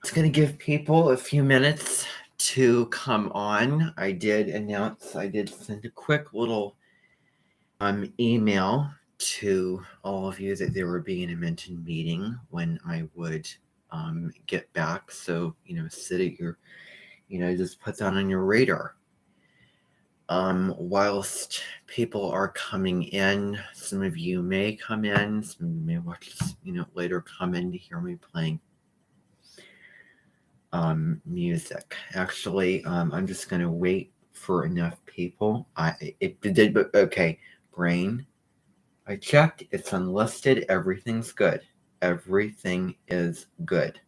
It's going to give people a few minutes to come on. I did send a quick little email to all of you that there would be an mentioned meeting when I would get back. So, sit at your, just put that on your radar. Whilst people are coming in, some of you may come in, some of you may watch this, later come in to hear me playing music. Actually, I'm just going to wait for enough people. Okay, brain. I checked. It's unlisted. Everything's good. Everything is good.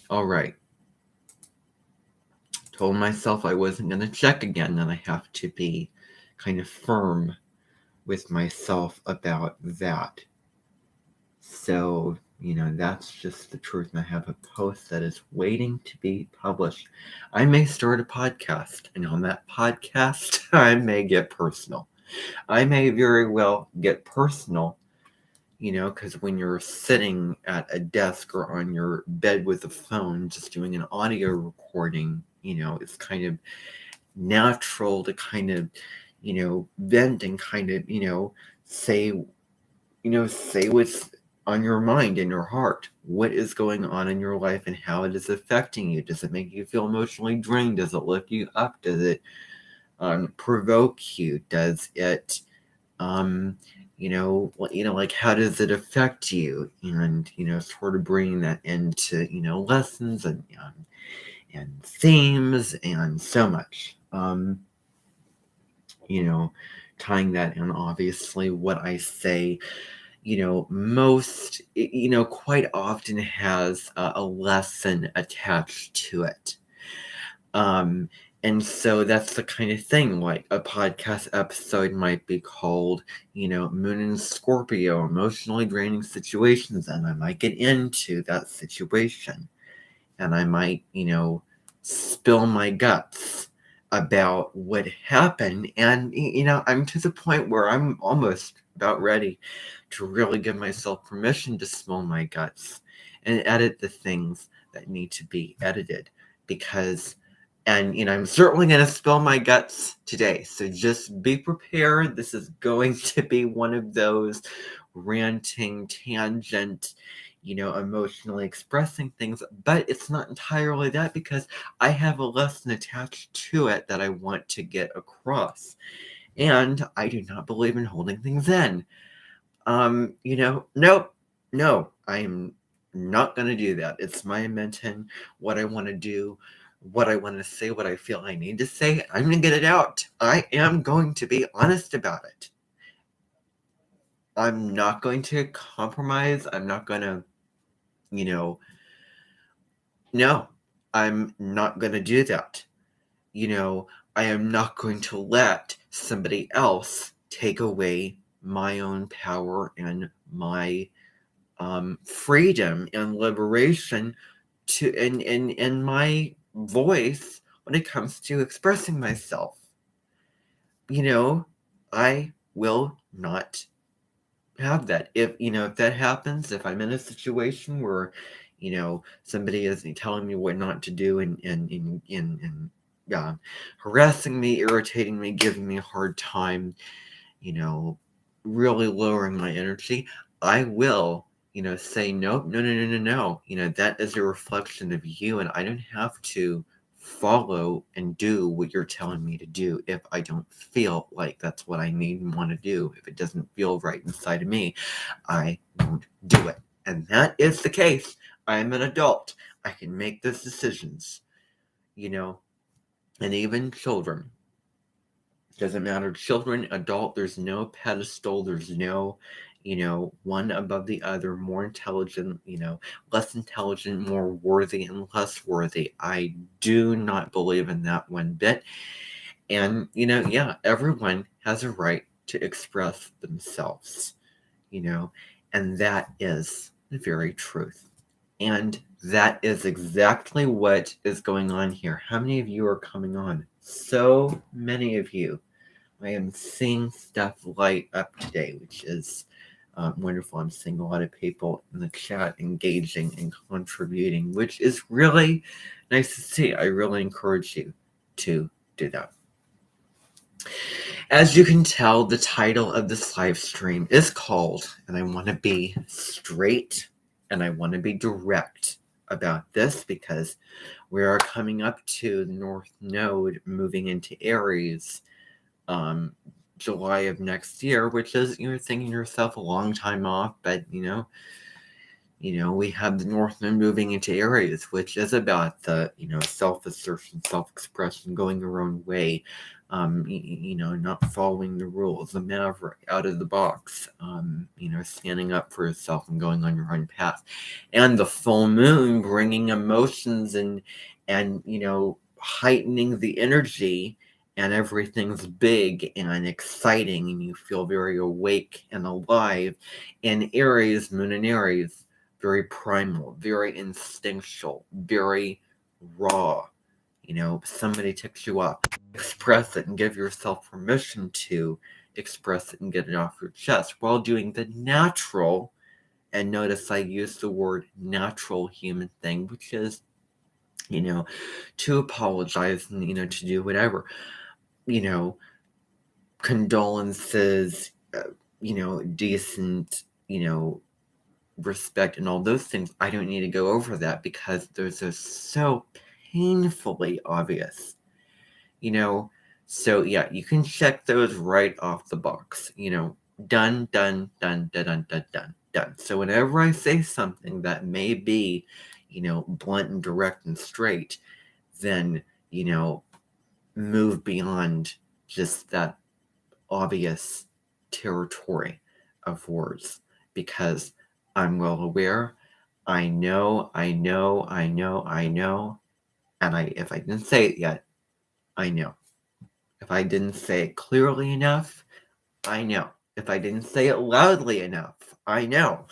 All right. Told myself I wasn't going to check again, and I have to be kind of firm with myself about that. So, that's just the truth. And I have a post that is waiting to be published. I may start a podcast, and on that podcast, I may get personal. I may very well get personal, because when you're sitting at a desk or on your bed with a phone, just doing an audio recording, it's kind of natural to kind of, vent and kind of, say what's on your mind and your heart. What is going on in your life and how it is affecting you? Does it make you feel emotionally drained? Does it lift you up? Does it provoke you? Does it like how does it affect you? And sort of bringing that into lessons and themes and so much. Tying that in, obviously what I say most, quite often has a lesson attached to it. And so that's the kind of thing, like a podcast episode might be called, Moon and Scorpio, emotionally draining situations. And I might get into that situation and I might, spill my guts about what happened. And, I'm to the point where I'm almost about ready to really give myself permission to spill my guts and edit the things that need to be edited because, and, I'm certainly going to spill my guts today. So just be prepared. This is going to be one of those ranting, tangent, emotionally expressing things, but it's not entirely that because I have a lesson attached to it that I want to get across. And I do not believe in holding things in. No, I am not going to do that. It's my invention, what I want to do, what I want to say, what I feel I need to say. I'm going to get it out. I am going to be honest about it. I'm not going to compromise. I'm not going to, no, I'm not going to do that. I am not going to let somebody else take away my own power and my freedom and liberation to and my voice when it comes to expressing myself. I will not have that. If that happens, if I'm in a situation where somebody is telling me what not to do and harassing me, irritating me, giving me a hard time, really lowering my energy, I will say no, that is a reflection of you, and I don't have to follow and do what you're telling me to do if I don't feel like that's what I need and want to do. If it doesn't feel right inside of me, I won't do it. And that is the case. I am an adult. I can make those decisions, and even children. Doesn't matter, children, adult, there's no pedestal, there's no, one above the other, more intelligent, less intelligent, more worthy and less worthy. I do not believe in that one bit. And, everyone has a right to express themselves, and that is the very truth. And that is exactly what is going on here. How many of you are coming on? So many of you. I am seeing stuff light up today, which is Wonderful. I'm seeing a lot of people in the chat engaging and contributing, which is really nice to see. I really encourage you to do that. As you can tell, the title of this live stream is called, and I want to be straight and I want to be direct about this because we are coming up to the North Node moving into Aries July of next year, which is, you're thinking to yourself, a long time off, but we have the North Node moving into Aries, which is about the, self-assertion, self-expression, going your own way, not following the rules, the maverick, out of the box, standing up for yourself and going on your own path. And the full moon bringing emotions and heightening the energy, and everything's big and exciting, and you feel very awake and alive. In Aries, moon in Aries, very primal, very instinctual, very raw. Somebody ticks you up, express it and give yourself permission to express it and get it off your chest while doing the natural, and notice I use the word natural human thing, which is, to apologize and, to do whatever, condolences, decent, respect and all those things. I don't need to go over that because those are so painfully obvious, so yeah, you can check those right off the box, done, done, done, done, done, done, done, done. So whenever I say something that may be, blunt and direct and straight, then, move beyond just that obvious territory of words, because I'm well aware, I know, and if I didn't say it yet, I know. If I didn't say it clearly enough, I know. If I didn't say it loudly enough, I know.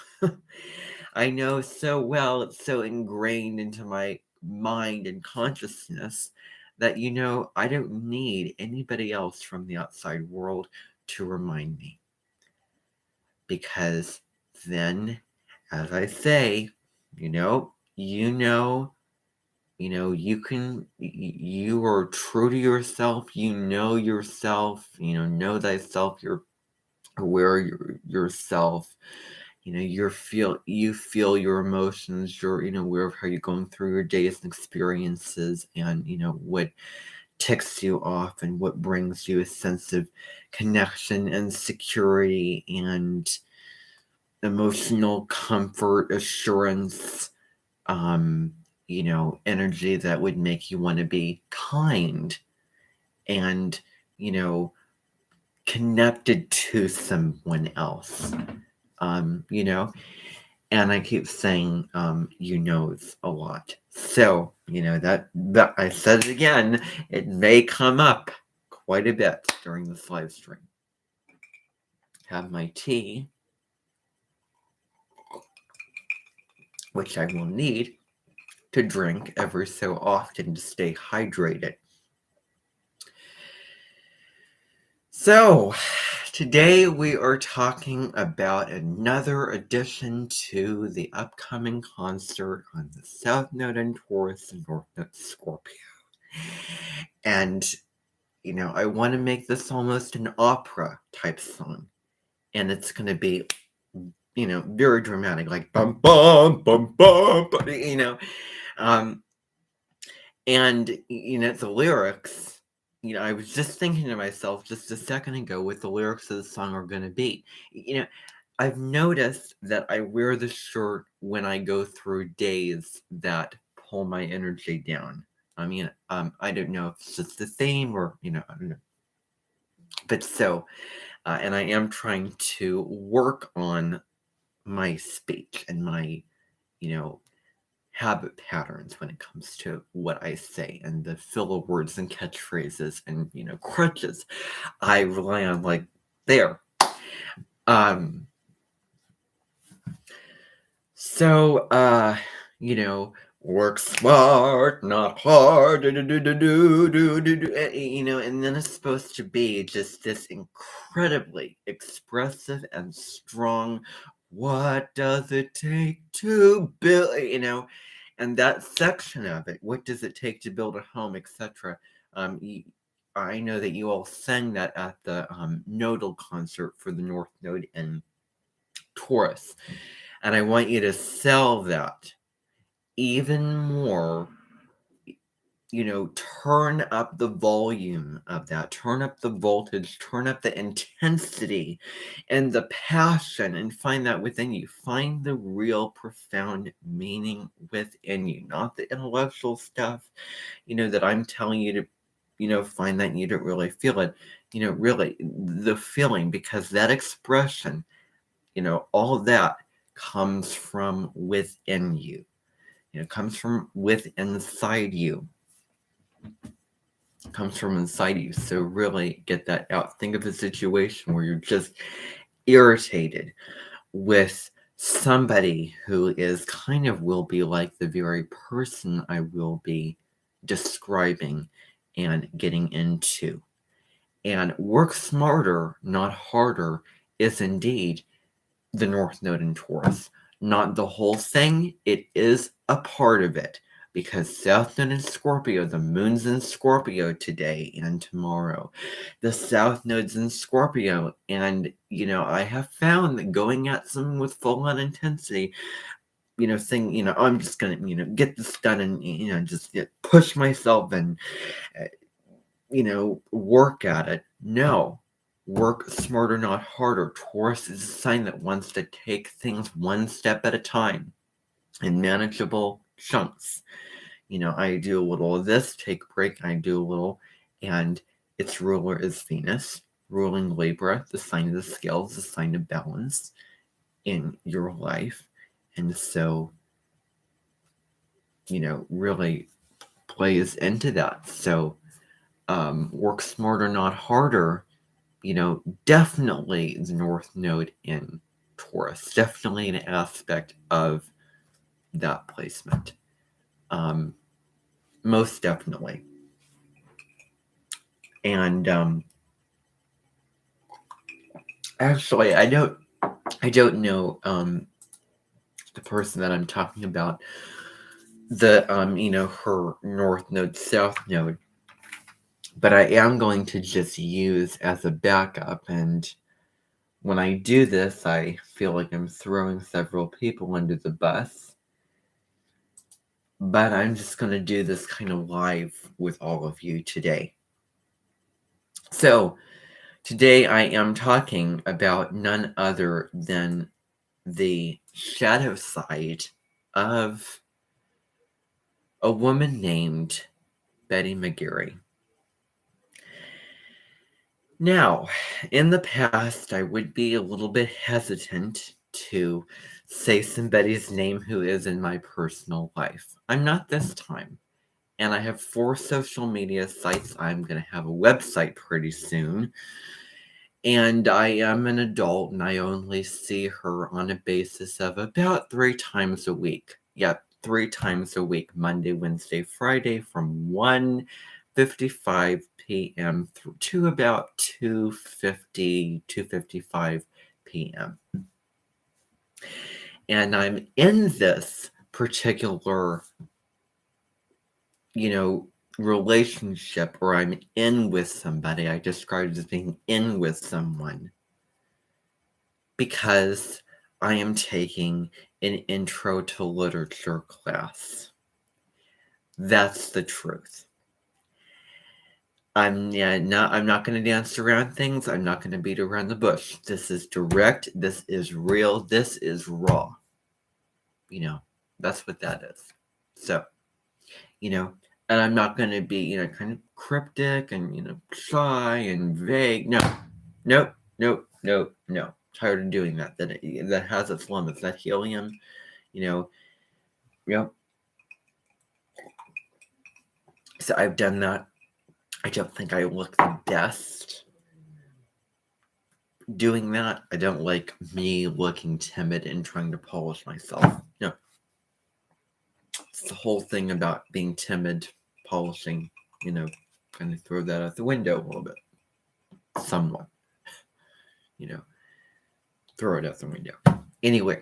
I know so well, it's so ingrained into my mind and consciousness that, I don't need anybody else from the outside world to remind me. Because then, as I say, you are true to yourself, yourself, know thyself, you're aware of yourself, you feel your emotions, you're, aware of how you're going through your days and experiences, and, what ticks you off and what brings you a sense of connection and security and emotional comfort, assurance, energy that would make you want to be kind and, connected to someone else, and I keep saying, a lot. So, that I said it again, it may come up quite a bit during this live stream. Have my tea, which I will need to drink every so often to stay hydrated. So, today we are talking about another addition to the upcoming concert on the South Node in Taurus and North Node Scorpio. And, I want to make this almost an opera type song. And it's going to be, very dramatic, like bum, bum, bum, bum, and, the lyrics, I was just thinking to myself just a second ago what the lyrics of the song are going to be. I've noticed that I wear this shirt when I go through days that pull my energy down. I mean, I don't know if it's just the theme or, I don't know. But so, and I am trying to work on my speech and my, habit patterns when it comes to what I say and the filler words and catchphrases and, crutches I rely on, like there. So, Work smart, not hard. And then it's supposed to be just this incredibly expressive and strong. What does it take to build? And that section of it. What does it take to build a home, etc. I know that you all sang that at the nodal concert for the North Node in Taurus, and I want you to sell that even more. Turn up the volume of that, turn up the voltage, turn up the intensity and the passion, and find that within you. Find the real profound meaning within you, not the intellectual stuff, that I'm telling you to, find that, and you don't really feel it, really the feeling, because that expression, all of that comes from within you. Comes from inside you. Comes from inside you. So really get that out. Think of a situation where you're just irritated with somebody who is will be like the very person I will be describing and getting into. And work smarter, not harder, is indeed the North Node in Taurus. Not the whole thing, it is a part of it. Because South Node in Scorpio, the moon's in Scorpio today and tomorrow. The South Node's in Scorpio. And, I have found that going at something with full on intensity, saying, I'm just going to, get this done and, just push myself and, work at it. No. Work smarter, not harder. Taurus is a sign that wants to take things one step at a time in manageable chunks. I do a little of this, take a break, I do a little, and its ruler is Venus, ruling Libra, the sign of the scales, the sign of balance in your life. And so, really plays into that. So, work smarter, not harder. Definitely the North Node in Taurus, definitely an aspect of that placement. Most definitely. And actually, I don't know the person that I'm talking about, the her North Node, South Node, but I am going to just use as a backup. And when I do this, I feel like I'm throwing several people under the bus. But I'm just going to do this kind of live with all of you today. So, today I am talking about none other than the shadow side of a woman named Betty McGary. Now, in the past, I would be a little bit hesitant to say somebody's name who is in my personal life. I'm not this time. And I have 4 social media sites. I'm going to have a website pretty soon. And I am an adult, and I only see her on a basis of about 3 times a week. Yep, 3 times a week, Monday, Wednesday, Friday, from 1:55 p.m. to about 2:55 p.m. And I'm in this particular, relationship, or I'm in with somebody. I describe it as being in with someone because I am taking an intro to literature class. That's the truth. I'm not going to dance around things. I'm not going to beat around the bush. This is direct. This is real. This is raw. That's what that is. So, and I'm not going to be, kind of cryptic and, shy and vague. No. Tired of doing that. That has its limits. That helium, yep. So I've done that. I don't think I look the best doing that. I don't like me looking timid and trying to polish myself. No. the whole thing about being timid, polishing, kind of throw that out the window a little bit. Somewhat, throw it out the window. Anyway,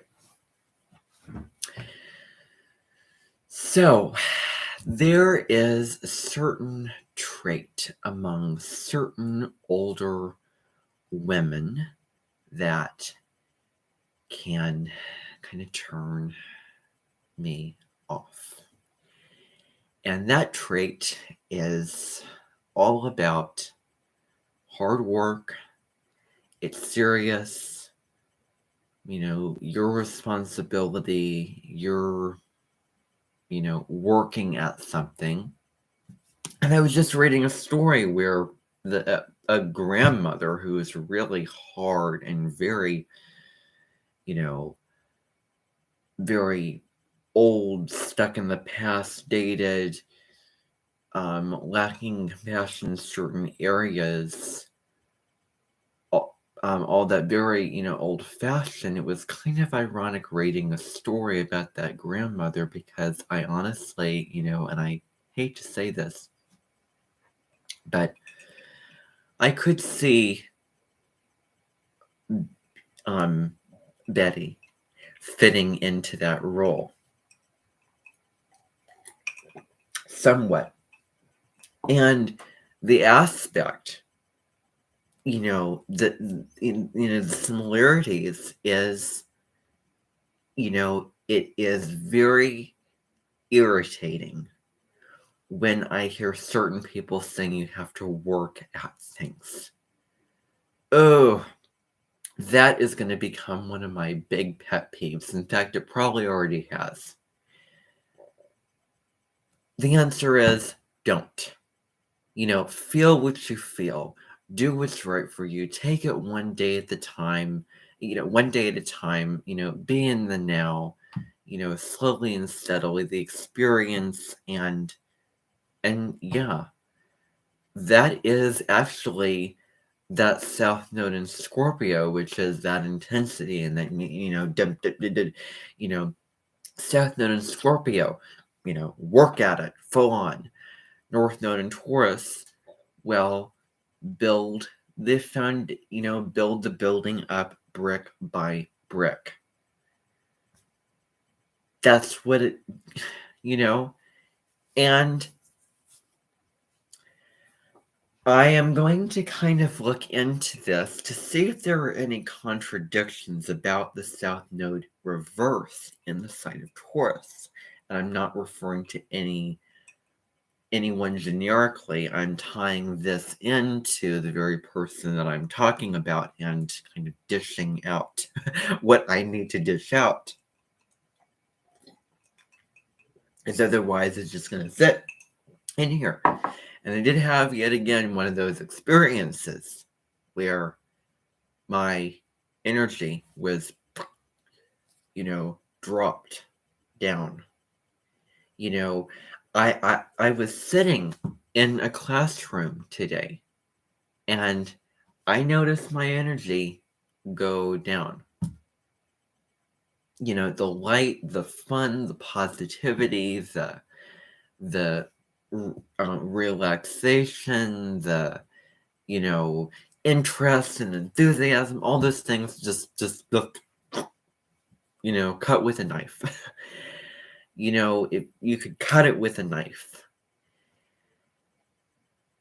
so there is a certain trait among certain older women that can kind of turn me off. And that trait is all about hard work. It's serious. Your responsibility, you're, working at something. And I was just reading a story where a grandmother who is really hard and very, very old, stuck in the past, dated, lacking compassion in certain areas, all that very, old-fashioned. It was kind of ironic reading a story about that grandmother because I honestly, and I hate to say this, but I could see Betty fitting into that role somewhat. And the aspect, the similarities is, it is very irritating when I hear certain people saying you have to work at things. Oh, that is going to become one of my big pet peeves. In fact, it probably already has. The answer is don't. Feel what you feel. Do what's right for you. Take it one day at a time. One day at a time. Be in the now. Slowly and steadily, the experience and yeah, that is actually that South Node in Scorpio, which is that intensity and that South Node in Scorpio, work at it full on. North Node in Taurus, well, build build the building up brick by brick. That's what it, and I am going to kind of look into this to see if there are any contradictions about the South Node reversed in the sign of Taurus. And I'm not referring to anyone generically. I'm tying this into the very person that I'm talking about and kind of dishing out what I need to dish out. Because otherwise it's just going to sit in here. And I did have, yet again, one of those experiences where my energy was, dropped down. I was sitting in a classroom today, and I noticed my energy go down. The light, the fun, the positivity, the relaxation, the interest and enthusiasm, all those things just cut with a knife. If you could cut it with a knife.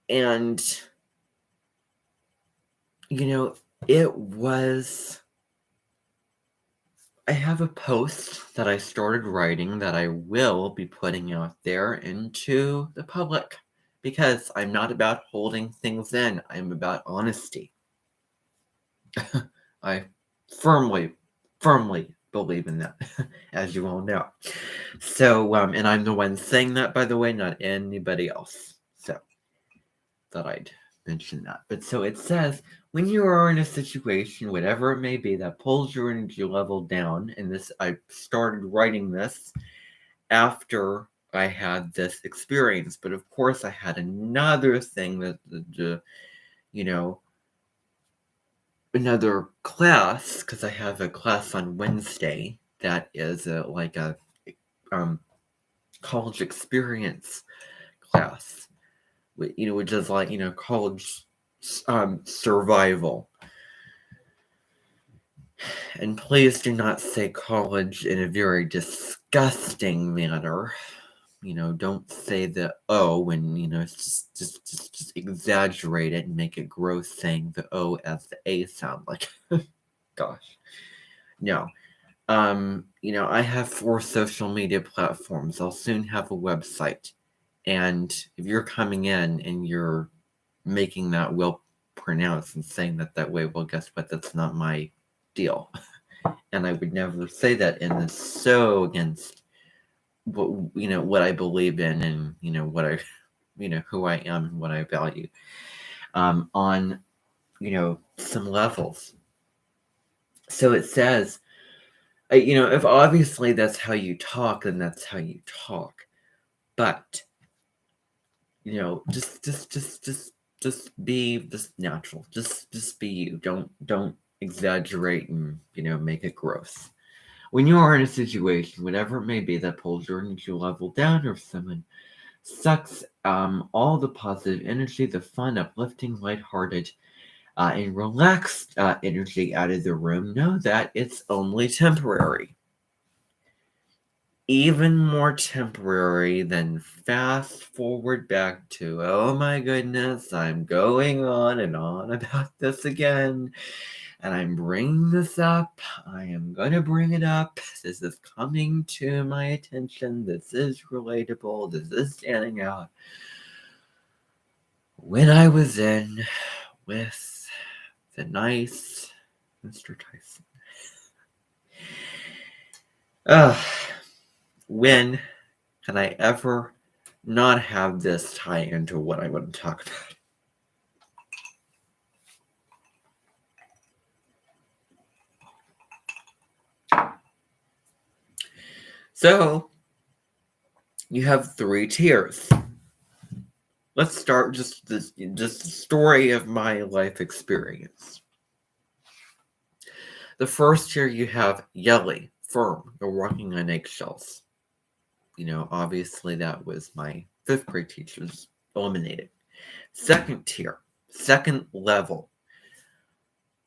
And it was, I have a post that I started writing that I will be putting out there into the public because I'm not about holding things in. I'm about honesty. I firmly believe in that, as you all know. So, and I'm the one saying that, by the way, not anybody else. So, thought I'd mention that. But so it says, when you are in a situation, whatever it may be, that pulls your energy level down, and this, I started writing this after I had this experience, but of course I had another thing that, another class, because I have a class on Wednesday that is like a college experience class, which is like, college survival. And please do not say college in a very disgusting manner. Don't say the O when, it's just exaggerate it and make it gross, saying the O as the A sound like. Gosh. No. I have 4 social media platforms. I'll soon have a website. And if you're coming in and you're making that well pronounced and saying that way, well, guess what? That's not my deal. And I would never say that, and it's so against what I believe in, and what I who I am and what I value on some levels. So it says, if obviously that's how you talk, then that's how you talk. But just be just natural. Just be you. Don't exaggerate and make it gross. When you are in a situation, whatever it may be, that pulls your energy level down, or if someone sucks all the positive energy, the fun, uplifting, lighthearted, and relaxed energy out of the room, know that it's only temporary. Even more temporary than fast forward back to, oh my goodness, I'm going on and on about this again. And I'm bringing this up. I am going to bring it up. This is coming to my attention. This is relatable. This is standing out. When I was in with the nice Mr. Tyson. When can I ever not have this tie into what I want to talk about? So, you have 3 tiers. Let's start just the story of my life experience. The first tier, you have yelly, firm, you're walking on eggshells. Obviously that was my 5th grade teachers eliminated. Second tier, second level,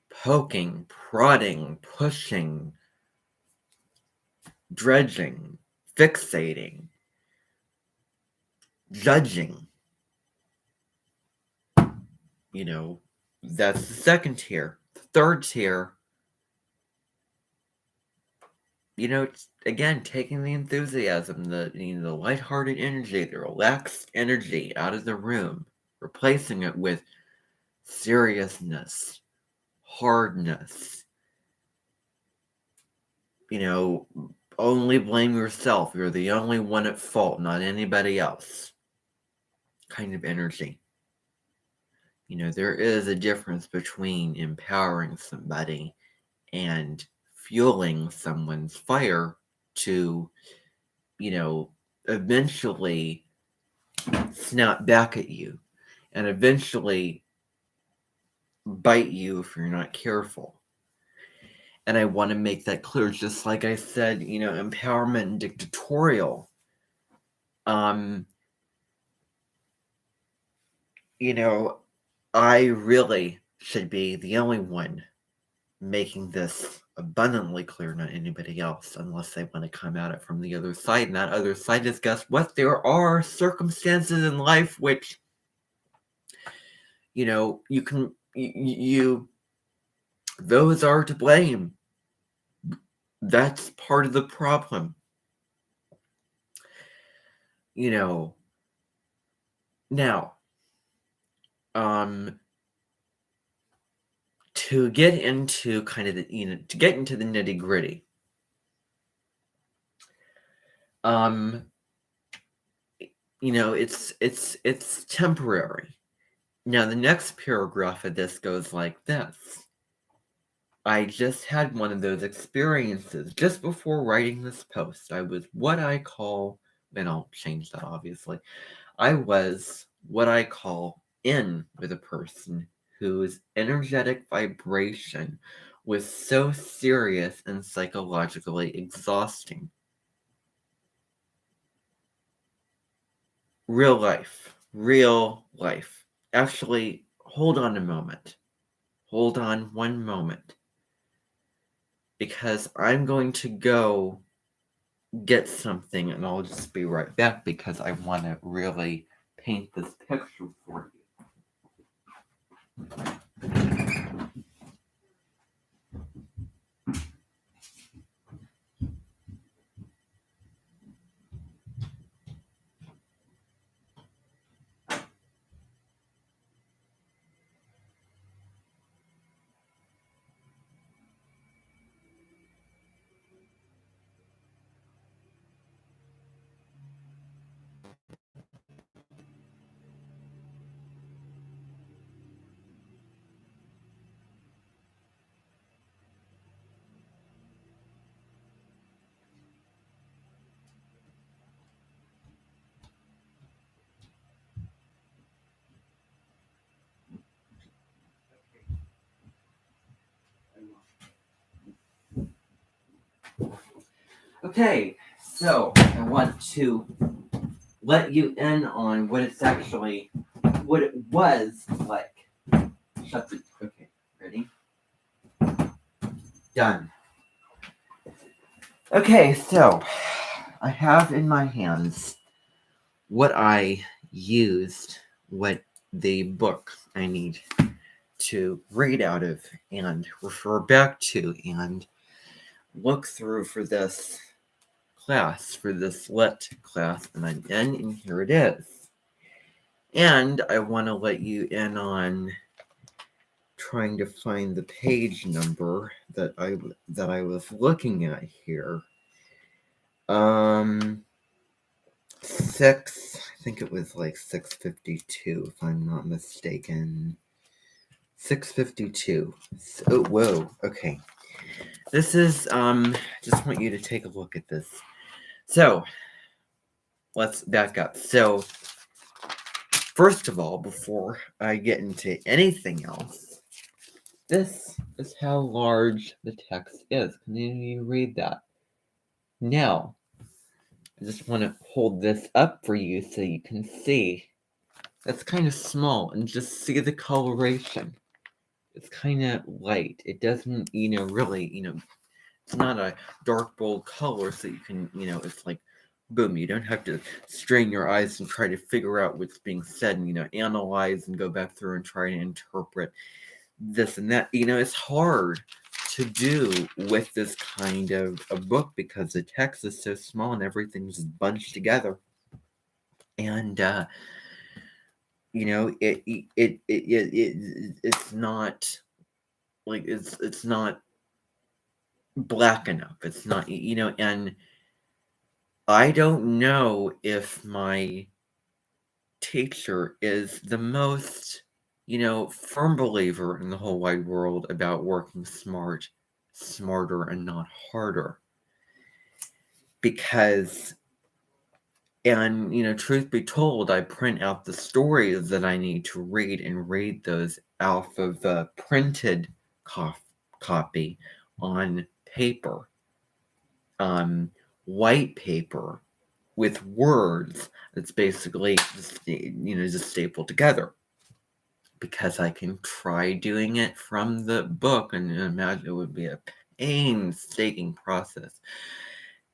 poking, prodding, pushing, dredging, fixating, judging. That's the second tier. The third tier, again, taking the enthusiasm, the lighthearted energy, the relaxed energy out of the room, replacing it with seriousness, hardness. Only blame yourself. You're the only one at fault, not anybody else. Kind of energy. There is a difference between empowering somebody and fueling someone's fire to, eventually snap back at you and eventually bite you if you're not careful. And I want to make that clear, just like I said, empowerment and dictatorial. I really should be the only one making this abundantly clear, not anybody else, unless they want to come at it from the other side. And that other side is, guess what? There are circumstances in life which, those are to blame. That's part of the problem. Now, to get into kind of to get into the nitty gritty, it's temporary. Now, the next paragraph of this goes like this. I just had one of those experiences just before writing this post. I was what I call, and I'll change that obviously, I was what I call in with a person whose energetic vibration was so serious and psychologically exhausting. real life. Real life. Actually, hold on a moment. Hold on one moment. Because I'm going to go get something and I'll just be right back because I want to really paint this picture for you. Okay, so I want to let you in on what it was like. Shut the. Okay, ready? Done. Okay, so I have in my hands what I used, what the book I need to read out of and refer back to and look through for this class, for this lit class that I'm in, and here it is. And I want to let you in on trying to find the page number that I was looking at here. I think it was like 652, if I'm not mistaken. 652. Oh, whoa, okay. This is, just want you to take a look at this. So, let's back up. So, first of all, before I get into anything else, this is how large the text is. Can you read that? Now, I just want to hold this up for you so you can see. That's kind of small, and just see the coloration. It's kind of light. It doesn't, really, it's not a dark, bold color so you can, it's like, boom, you don't have to strain your eyes and try to figure out what's being said and, analyze and go back through and try to interpret this and that. It's hard to do with this kind of a book because the text is so small and everything's bunched together. And, it's not like it's not black enough. It's not, and I don't know if my teacher is the most, firm believer in the whole wide world about working smarter and not harder. Because, and, truth be told, I print out the stories that I need to read and read those off of a printed copy on paper. White paper with words that's basically just stapled together, because I can try doing it from the book and imagine it would be a painstaking process,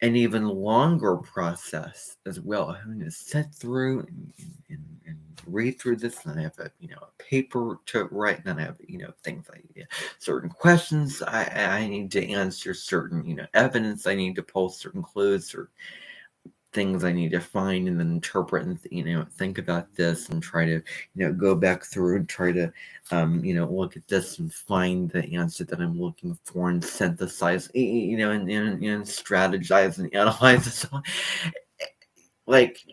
an even longer process as well. I'm going to sit through and read through this, and I have a paper to write, and then I have things certain questions I need to answer, certain evidence I need to pull, certain clues or things I need to find and then interpret and think about this and try to go back through and try to look at this and find the answer that I'm looking for and synthesize and strategize and analyze. So, like,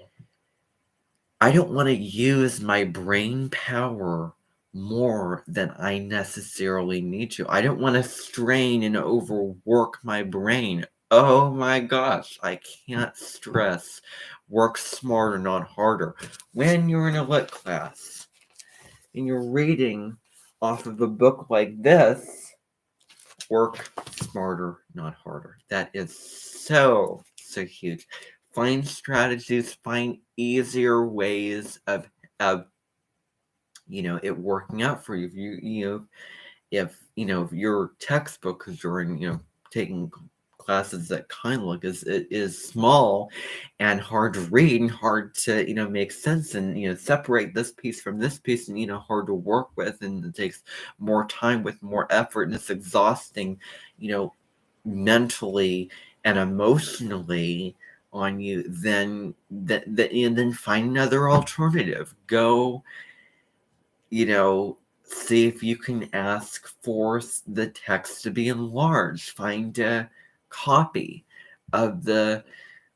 I don't want to use my brain power more than I necessarily need to. I don't want to strain and overwork my brain. Oh my gosh, I can't stress work smarter, not harder. When you're in a lit class and you're reading off of a book like this, work smarter, not harder. That is so huge. find strategies, find easier ways of it working out for you. If if your textbook, because you're in, taking classes that kind of look is small and hard to read and hard to, make sense and, separate this piece from this piece and, hard to work with, and it takes more time with more effort, and it's exhausting, mentally and emotionally on you, then find another alternative. Go, see if you can ask for the text to be enlarged. Find a copy of the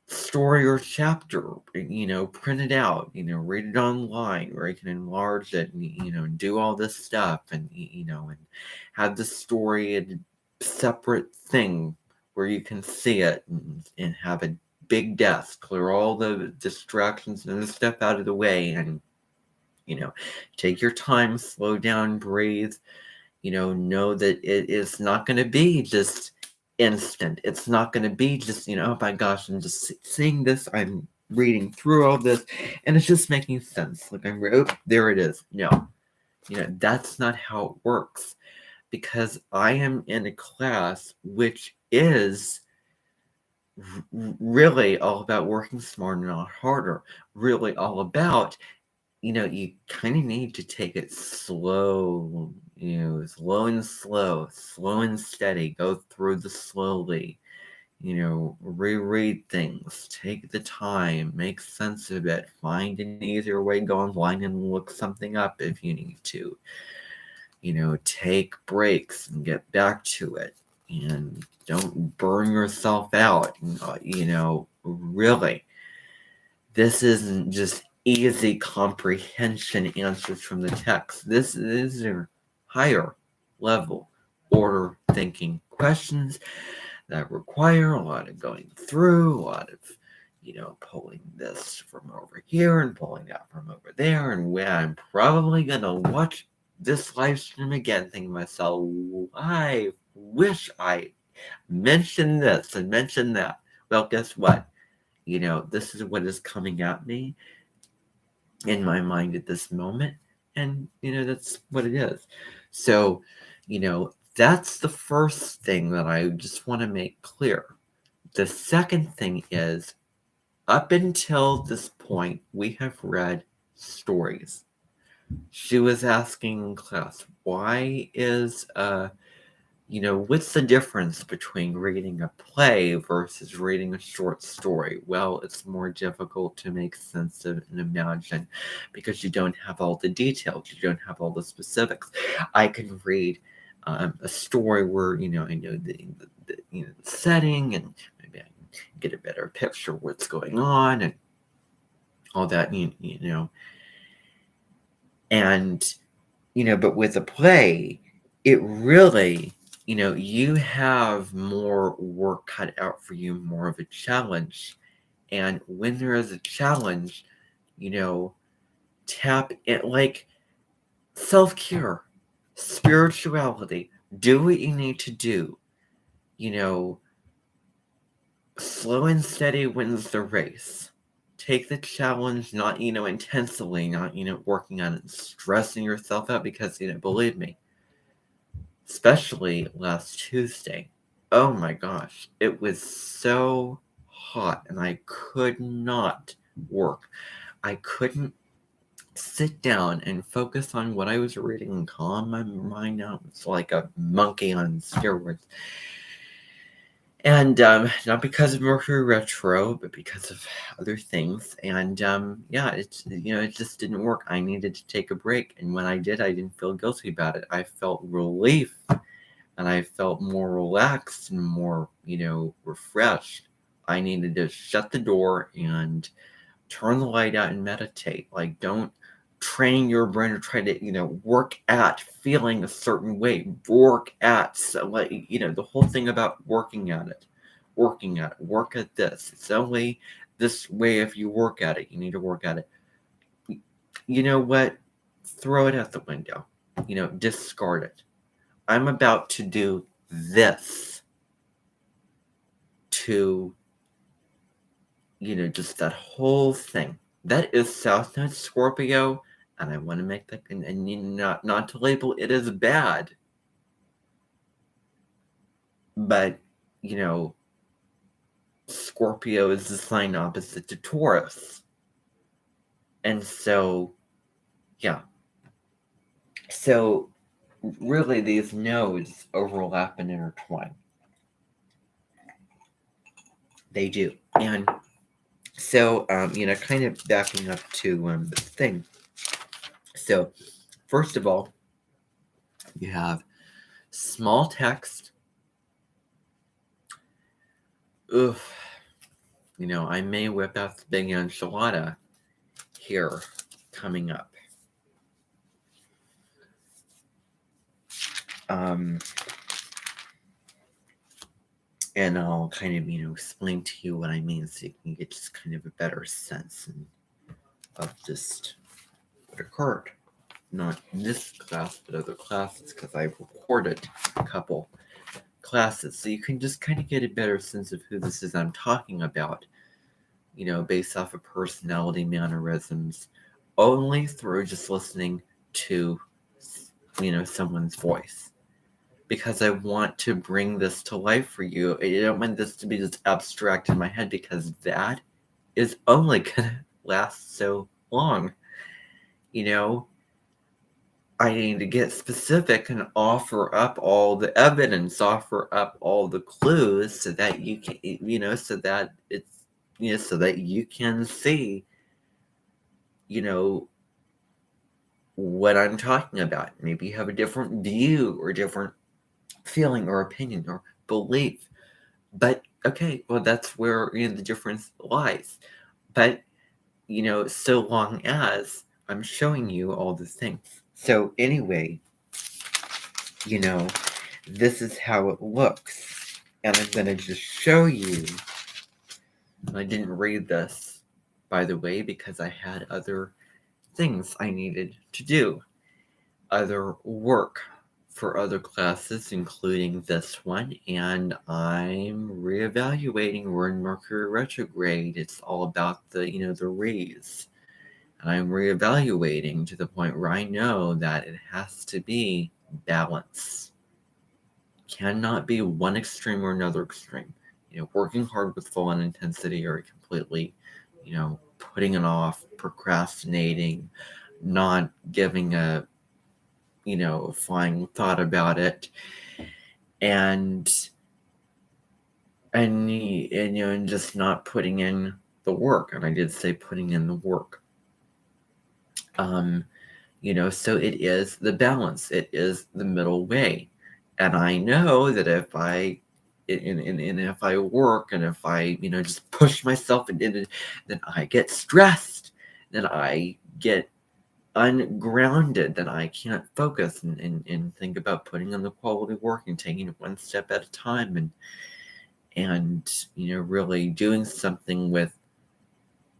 story or chapter, print it out, read it online where you can enlarge it and, do all this stuff, and, and have the story a separate thing where you can see it, and have a big desk, clear all the distractions and the stuff out of the way, and take your time, slow down, breathe, know that it is not going to be just instant. It's not going to be just, oh my gosh, I'm just seeing this, I'm reading through all this, and it's just making sense. Like, there it is. No, that's not how it works, because I am in a class which is really all about working smarter, not harder, really all about, you kind of need to take it slow, slow and steady. Go through the slowly, reread things, take the time, make sense of it, find an easier way, go online and look something up if you need to, take breaks and get back to it, and don't burn yourself out. Really, this isn't just easy comprehension answers from the text. This is a higher level order thinking questions that require a lot of going through, a lot of, pulling this from over here and pulling that from over there. And where I'm probably going to watch this live stream again, thinking to myself, I wish I mentioned this and mentioned that. Well, guess what? This is what is coming at me in my mind at this moment, and that's what it is. So that's the first thing that I just want to make clear. The second thing is, up until this point, we have read stories. She was asking in class, why is what's the difference between reading a play versus reading a short story? Well, it's more difficult to make sense of and imagine, because you don't have all the details, you don't have all the specifics. I can read a story where, I know the setting, and maybe I can get a better picture of what's going on and all that, and, but with a play, it really, you have more work cut out for you, more of a challenge. And when there is a challenge, tap it, like self-care, spirituality, do what you need to do. Slow and steady wins the race. Take the challenge, not, intensely, not, working on it and stressing yourself out, because, believe me, especially last Tuesday, oh my gosh, it was so hot and I could not work. I couldn't sit down and focus on what I was reading and calm my mind down. It's like a monkey on steroids. And not because of Mercury retro, but because of other things. And it just didn't work. I needed to take a break, and when I did, I didn't feel guilty about it. I felt relief, and I felt more relaxed and more, refreshed. I needed to shut the door and turn the light out and meditate. Like, don't train your brain to try to, work at feeling a certain way. Work at, the whole thing about working at it. Work at this. It's only this way if you work at it. You need to work at it. You know what? Throw it out the window. Discard it. I'm about to do this to just that whole thing. That is South Node Scorpio, and I want to make that, and not to label it as bad, but, you know, Scorpio is the sign opposite to Taurus. And so, yeah. So, really, these nodes overlap and intertwine. They do. And so, kind of backing up to the thing. So, first of all, you have small text. Oof. I may whip out the big enchilada here coming up. And I'll kind of, explain to you what I mean so you can get just kind of a better sense of just what occurred. Not this class, but other classes, because I've recorded a couple classes. So you can just kind of get a better sense of who this is I'm talking about, based off of personality, mannerisms, only through just listening to, someone's voice. Because I want to bring this to life for you. I don't want this to be just abstract in my head, because that is only going to last so long. I need to get specific and offer up all the evidence, offer up all the clues so that you can, so that it's, so that you can see, what I'm talking about. Maybe you have a different view or different feeling or opinion or belief. But okay, well, that's where the difference lies. But so long as I'm showing you all the things. So anyway, this is how it looks. And I'm going to just show you. I didn't read this, by the way, because I had other things I needed to do. Other work for other classes, including this one. And I'm reevaluating. We're in Mercury retrograde. It's all about the, the rays. And I'm reevaluating to the point where I know that it has to be balance. Cannot be one extreme or another extreme. Working hard with full on intensity or completely, putting it off, procrastinating, not giving a, flying thought about it, and just not putting in the work. And I did say putting in the work. So it is the balance. It is the middle way. And I know that if I if I work and if I, just push myself and then I get stressed, then I get ungrounded, then I can't focus and think about putting in the quality work and taking it one step at a time and really doing something with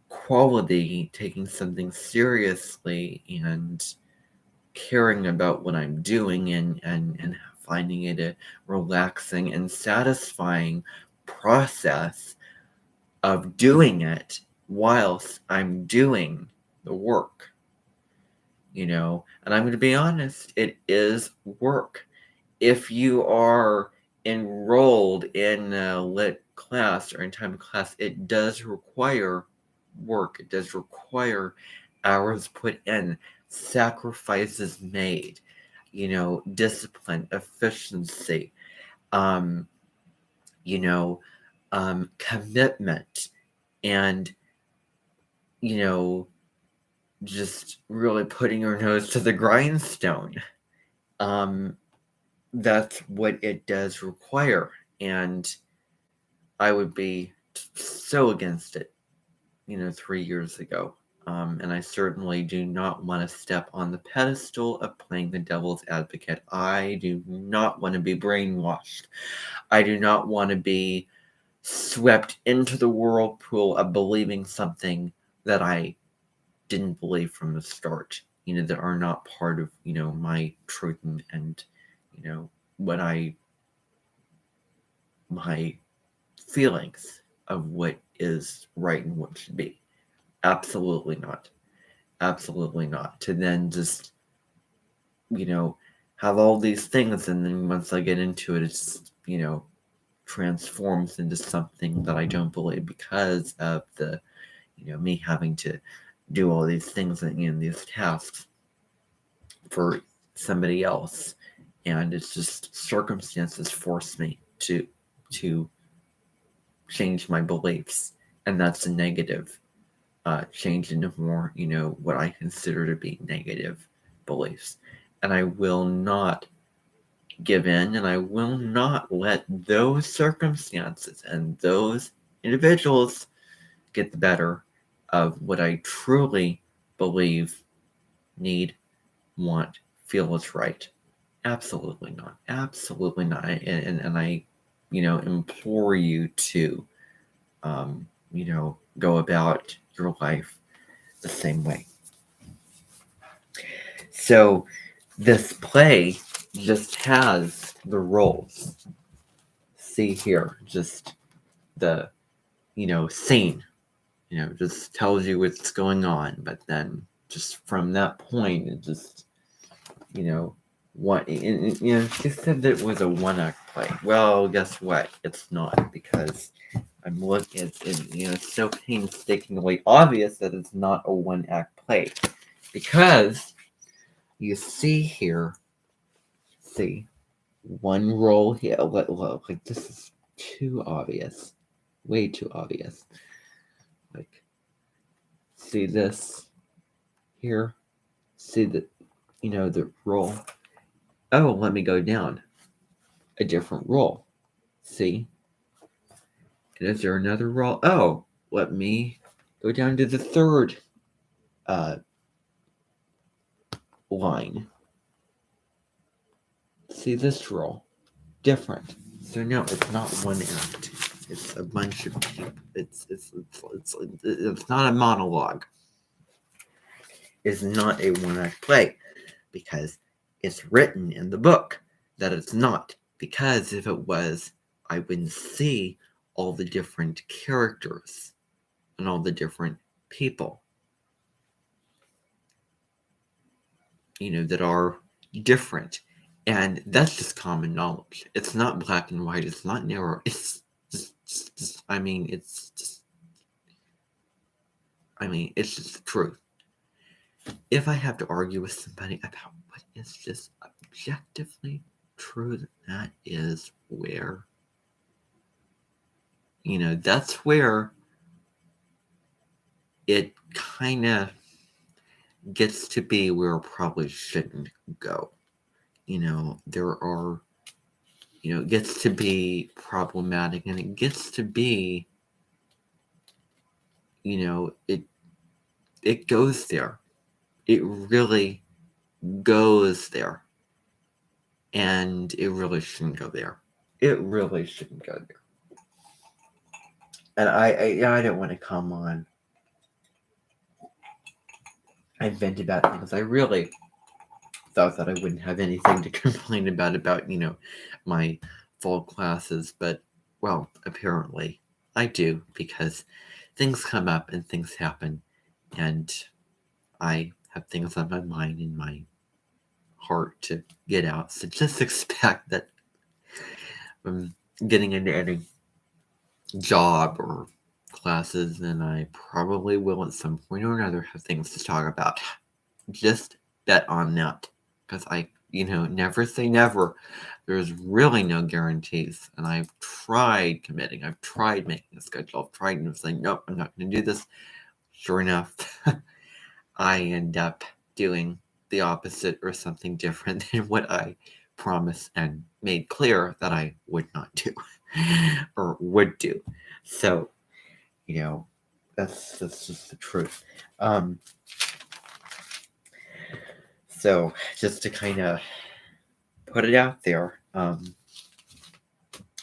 quality, taking something seriously and caring about what I'm doing and finding it a relaxing and satisfying process of doing it whilst I'm doing the work. And I'm going to be honest, it is work. If you are enrolled in a lit class or in time class, it does require work. It does require hours put in, sacrifices made, discipline, efficiency, commitment, and, just really putting your nose to the grindstone. That's what it does require. And I would be so against it, 3 years ago. And I certainly do not want to step on the pedestal of playing the devil's advocate. I do not want to be brainwashed. I do not want to be swept into the whirlpool of believing something that I didn't believe from the start, that are not part of, my truth and what my feelings of what is right and what should be. Absolutely not. Absolutely not. To then just, have all these things, and then once I get into it, it's, transforms into something that I don't believe because of the, me having to do all these things and these tasks for somebody else. And it's just circumstances force me to change my beliefs. And that's a negative change into more, what I consider to be negative beliefs. And I will not give in, and I will not let those circumstances and those individuals get the better of what I truly believe, need, want, feel is right. Absolutely not. Absolutely not. And I, implore you to, go about your life the same way. So this play just has the roles. See here, just the, scene, just tells you what's going on. But then just from that point, it just, she said that it was a one-act play. Well, guess what? It's not, because I'm looking at it, it's so painstakingly obvious that it's not a one-act play. Because you see here, one role here. Like, this is too obvious. Way too obvious. Like, see this here? See the, the role. Oh, let me go down. A different role. See? And is there another role? Oh, let me go down to the third line. See this role? Different. So no, it's not one act. It's a bunch of people. It's not a monologue. It's not a one-act play, because it's written in the book that it's not. Because if it was, I wouldn't see all the different characters and all the different people, that are different. And that's just common knowledge. It's not black and white. It's not narrow. It's just it's just the truth. If I have to argue with somebody about what is just objectively true, that is where, that's where it kind of gets to be where it probably shouldn't go. There are, it gets to be problematic, and it gets to be, it goes there. It really goes there. And it really shouldn't go there. It really shouldn't go there. And I don't want to come on. I vent about things. I really thought that I wouldn't have anything to complain about, my fall classes. But, well, apparently I do, because things come up and things happen. And I have things on my mind and my heart to get out. So just expect that I'm getting into any job or classes, and I probably will at some point or another have things to talk about. Just bet on that, because I, never say never. There's really no guarantees, and I've tried committing. I've tried making a schedule. I've tried saying, nope, I'm not going to do this. Sure enough, I end up doing the opposite or something different than what I promised and made clear that I would not do or would do. So, that's just the truth. So just to kind of put it out there.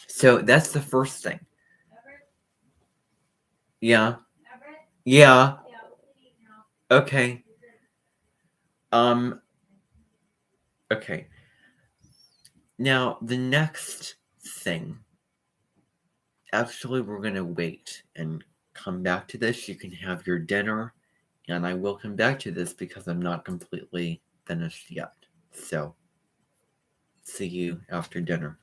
So that's the first thing. Yeah. Yeah. Okay. Okay. Now the next thing Actually, we're going to wait and come back to this. You can have your dinner, and I will come back to this because I'm not completely finished yet. So, see you after dinner.